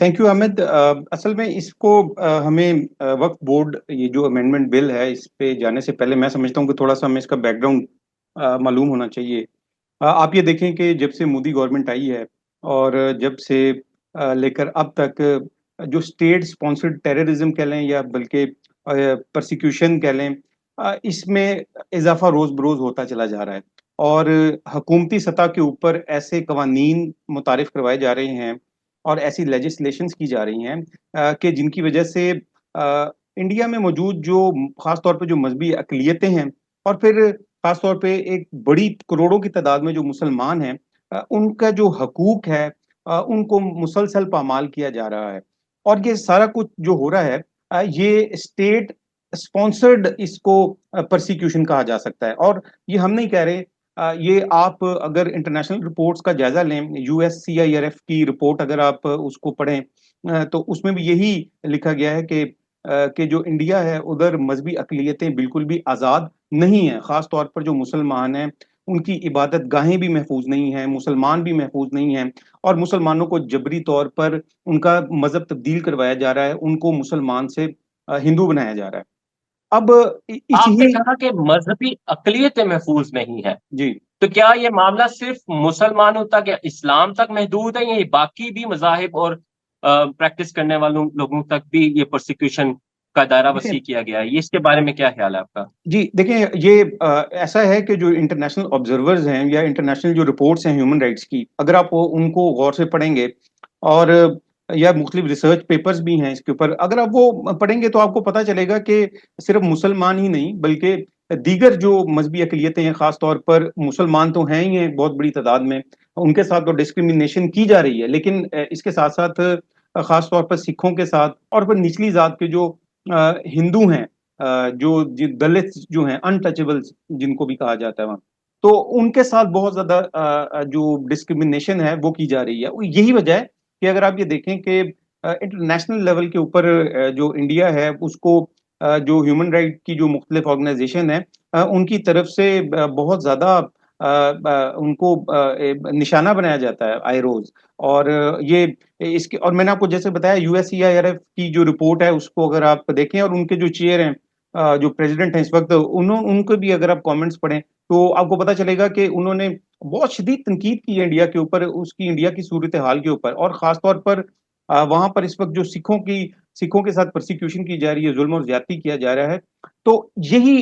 Thank you Ahmad. असल में इसको हमें वक्फ बोर्ड, ये जो अमेंडमेंट बिल है, इस पे जाने से पहले मैं समझता हूँ कि थोड़ा सा हमें इसका बैकग्राउंड मालूम होना चाहिए। आप ये देखें कि जब से मोदी गवर्नमेंट आई है और जब से लेकर अब तक जो स्टेट स्पॉन्सर्ड टेररिज्म कह लें या बल्कि परसिक्यूशन कह लें, इसमें इजाफा रोज बरोज होता चला जा रहा है। और हुकूमती सतह के ऊपर ऐसे कवानीन मुतारिफ करवाए जा रहे हैं और ऐसी लेजिस्लेशंस की जा रही हैं कि जिनकी वजह से इंडिया में मौजूद जो खास तौर पे जो मजहबी अकलियतें हैं और फिर खास तौर पे एक बड़ी करोड़ों की तादाद में जो मुसलमान हैं, उनका जो हकूक है, उनको मुसलसल पामाल किया जा रहा है। और ये सारा कुछ जो हो रहा है, ये स्टेट स्पॉन्सर्ड इसको परसिक्यूशन कहा जा सकता है। और ये हम नहीं कह रहे, ये आप अगर इंटरनेशनल रिपोर्ट्स का जायजा लें, यूएससीआईआरएफ की रिपोर्ट अगर आप उसको पढ़ें, तो उसमें भी यही लिखा गया है कि जो इंडिया है उधर मजहबी अकलियतें बिल्कुल भी आज़ाद नहीं है। खास तौर पर जो मुसलमान हैं, उनकी इबादत गाहें भी महफूज नहीं हैं, मुसलमान भी महफूज नहीं हैं। और मुसलमानों को जबरी तौर पर उनका मजहब तब्दील करवाया जा रहा है, उनको मुसलमान से हिंदू बनाया जा रहा है। अब इसी आपने ही कहा कि मजहबी अकलियतें महफूज नहीं है, जी, तो क्या ये मामला सिर्फ मुसलमानों तक या इस्लाम तक महदूद है, या ये बाकी भी मजाहिब और प्रैक्टिस करने वालों लोगों तक भी ये प्रोसिक्यूशन का दायरा देखिए वसी किया गया है? ये इसके बारे में क्या ख्याल है आपका? जी, देखिए ये ऐसा है कि जो इंटरनेशनल ऑब्जर्वर्स हैं या इंटरनेशनल जो रिपोर्ट्स हैं ह्यूमन राइट्स की, अगर आप उनको गौर से पढ़ेंगे और या मुख्तलिफ रिसर्च पेपर्स भी हैं इसके ऊपर, अगर आप वो पढ़ेंगे तो आपको पता चलेगा कि सिर्फ मुसलमान ही नहीं बल्कि दीगर जो मजहबी अकलियतें हैं, खास तौर पर मुसलमान तो हैं ही हैं बहुत बड़ी तादाद में, उनके साथ तो डिस्क्रिमिनेशन की जा रही है। लेकिन इसके साथ साथ खास तौर पर सिखों के साथ और फिर निचली जात के जो हिंदू हैं, दलित जो हैं, अनटचेबल्स जिनको भी कहा जाता है वहाँ, तो उनके साथ बहुत ज्यादा जो डिस्क्रिमिनेशन है वो की जा रही है। यही वजह है कि अगर आप ये देखें कि इंटरनेशनल लेवल के ऊपर जो इंडिया है उसको जो ह्यूमन राइट की जो मुख्तलिफ ऑर्गेनाइजेशन है, उनकी तरफ से बहुत ज्यादा उनको निशाना बनाया जाता है आए रोज। और ये इसके और मैंने आपको जैसे बताया यूएससीआईआरएफ की जो रिपोर्ट है उसको अगर आप देखें और उनके जो चेयर हैं, जो प्रेसिडेंट हैं इस वक्त, उनको भी अगर आप कमेंट्स पढ़ें तो आपको पता चलेगा कि उन्होंने बहुत शदीद तनकीद की है इंडिया के ऊपर, उसकी इंडिया की सूरत हाल के ऊपर। और खास तौर पर वहां पर इस वक्त जो सिखों के साथ प्रोसिक्यूशन की जा रही है, जुल्म और ज्यादती किया जा रहा है, तो यही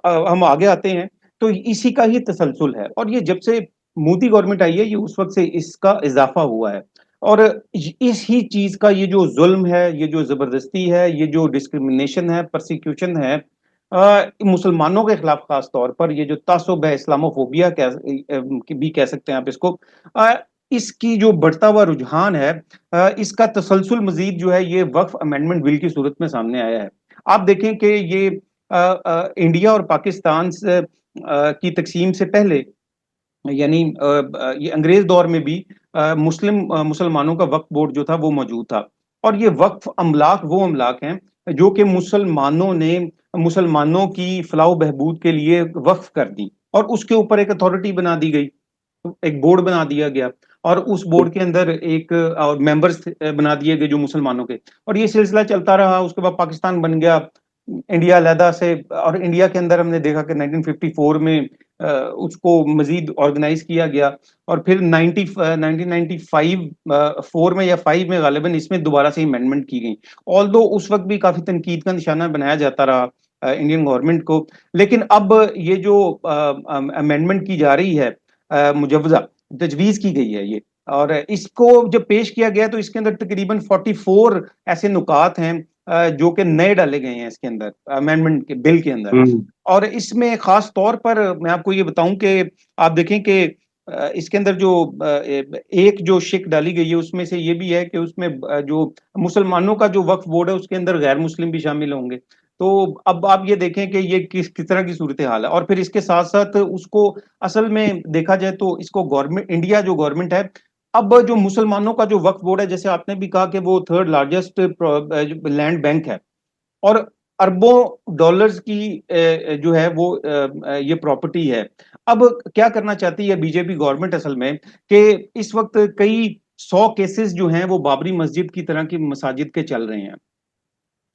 हम आगे आते हैं तो इसी का ही तसलसल है। और ये जब से मोदी गवर्नमेंट आई है, ये उस वक्त से इसका इजाफा हुआ है। और इस ही चीज का ये जो जुल्म है, ये जो जबरदस्ती है, ये जो डिस्क्रिमिनेशन है, परसिक्यूशन है मुसलमानों के खिलाफ, खास तौर पर ये जो तासुब है, इस्लामोफोबिया भी कह सकते हैं आप इसको, अ, इसकी जो बढ़ता हुआ रुझान है, इसका तसलसल मजीद जो है ये वक्फ अमेंडमेंट बिल की सूरत में सामने आया है। आप देखें कि ये इंडिया और पाकिस्तान की तकसीम से पहले, यानी ये अंग्रेज दौर में भी मुसलमानों का वक्फ बोर्ड जो था वो मौजूद था। और ये वक्फ अमलाक वो अमलाक हैं जो कि मुसलमानों ने मुसलमानों की फलाह बहबूद के लिए वक्फ कर दी, और उसके ऊपर एक अथॉरिटी बना दी गई, एक बोर्ड बना दिया गया। और उस बोर्ड के अंदर एक और मेंबर्स बना दिए गए जो मुसलमानों के। और ये सिलसिला चलता रहा, उसके बाद पाकिस्तान बन गया, इंडिया अलहदा से। और इंडिया के अंदर हमने देखा कि 1954 में उसको मजीद ऑर्गेनाइज किया गया। और फिर 1995 4 में या 5 में गालिबन इसमें दोबारा से अमेंडमेंट की गई। ऑल दो उस वक्त भी काफी तनकीद का निशाना बनाया जाता रहा इंडियन गवर्नमेंट को। लेकिन अब ये जो अमेंडमेंट की जा रही है, मुजवजा तजवीज की गई है ये, और इसको जब पेश किया गया तो इसके अंदर तकरीबन 44 ऐसे नुकात हैं जो कि नए डाले गए हैं इसके अंदर, अमेंडमेंट के बिल के अंदर। हम्म। और इसमें खास तौर पर मैं आपको ये बताऊं कि आप देखें कि इसके अंदर जो एक जो शिक डाली गई है उसमें से ये भी है कि उसमें जो मुसलमानों का जो वक्फ बोर्ड है उसके अंदर गैर मुस्लिम भी शामिल होंगे। तो अब आप ये देखें कि ये किस तरह की सूरत हाल है। और फिर इसके साथ साथ उसको असल में देखा जाए तो इसको गवर्नमेंट, इंडिया जो गवर्नमेंट है, अब जो मुसलमानों का जो वक्फ बोर्ड है, जैसे आपने भी कहा कि वो थर्ड लार्जेस्ट लैंड बैंक है, और अरबों डॉलर्स की जो है वो ये प्रॉपर्टी है। अब क्या करना चाहती है बीजेपी गवर्नमेंट असल में, कि इस वक्त कई 100 केसेस जो हैं वो बाबरी मस्जिद की तरह की मसाजिद के चल रहे हैं,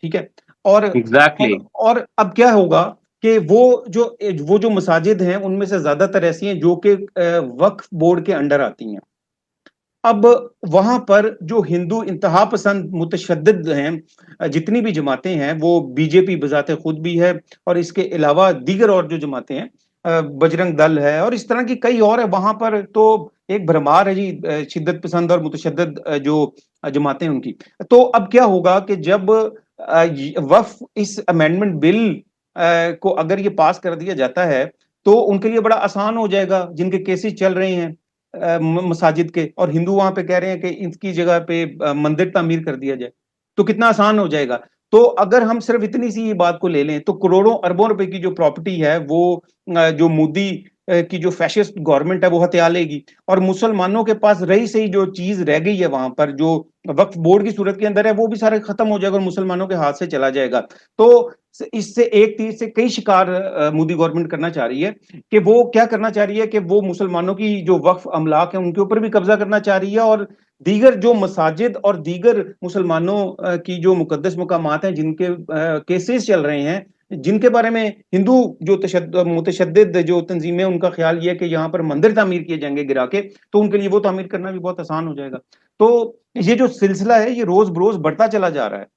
ठीक है। और एग्जैक्टली। और अब क्या होगा कि वो जो मसाजिद हैं उनमें से ज्यादातर ऐसी हैं जो कि वक्फ बोर्ड के अंडर आती हैं। अब वहां पर जो हिंदू इंतहा पसंद मुतशद्दिद हैं, जितनी भी जमातें हैं, वो बीजेपी बजाते खुद भी है, और इसके अलावा दीगर और जो जमातें हैं, बजरंग दल है और इस तरह की कई और है, वहां पर तो एक भरमार है जी, शिद्दत पसंद और मुतशद्दिद जो जमातें हैं उनकी। तो अब क्या होगा कि जब वक्फ इस अमेंडमेंट बिल को अगर ये पास कर दिया जाता है तो उनके लिए बड़ा आसान हो जाएगा, जिनके केसेस चल रहे हैं मसाजिद के, और हिंदू वहां पे कह रहे हैं कि इसकी जगह पे मंदिर तामीर कर दिया जाए, तो कितना आसान हो जाएगा। तो अगर हम सिर्फ इतनी सी बात को ले लें तो करोड़ों अरबों रुपए की जो प्रॉपर्टी है वो जो मोदी की जो फैशिस्ट गवर्नमेंट है वो हत्या लेगी, और मुसलमानों के पास रही सही जो चीज रह गई है वहां पर जो वक्फ बोर्ड की सूरत के अंदर है वो भी सारा खत्म हो जाएगा और मुसलमानों के हाथ से चला जाएगा। तो इससे एक तीर से कई शिकार मोदी गवर्नमेंट करना चाह रही है, कि वो क्या करना चाह रही है कि वो मुसलमानों की जो वक्फ अमलाक है उनके ऊपर भी कब्जा करना चाह रही है, और दीगर जो मसाजिद और दीगर मुसलमानों की जो मुकद्दस मकामात हैं जिनके केसेस चल रहे हैं, जिनके बारे में हिंदू जो मुतशद्दिद जो तंजीमें, उनका ख्याल ये है कि यहाँ पर मंदिर तामीर किए जाएंगे गिरा के, तो उनके लिए वो तामीर करना भी बहुत आसान हो जाएगा। तो ये जो सिलसिला है ये रोज बरोज बढ़ता चला जा रहा है।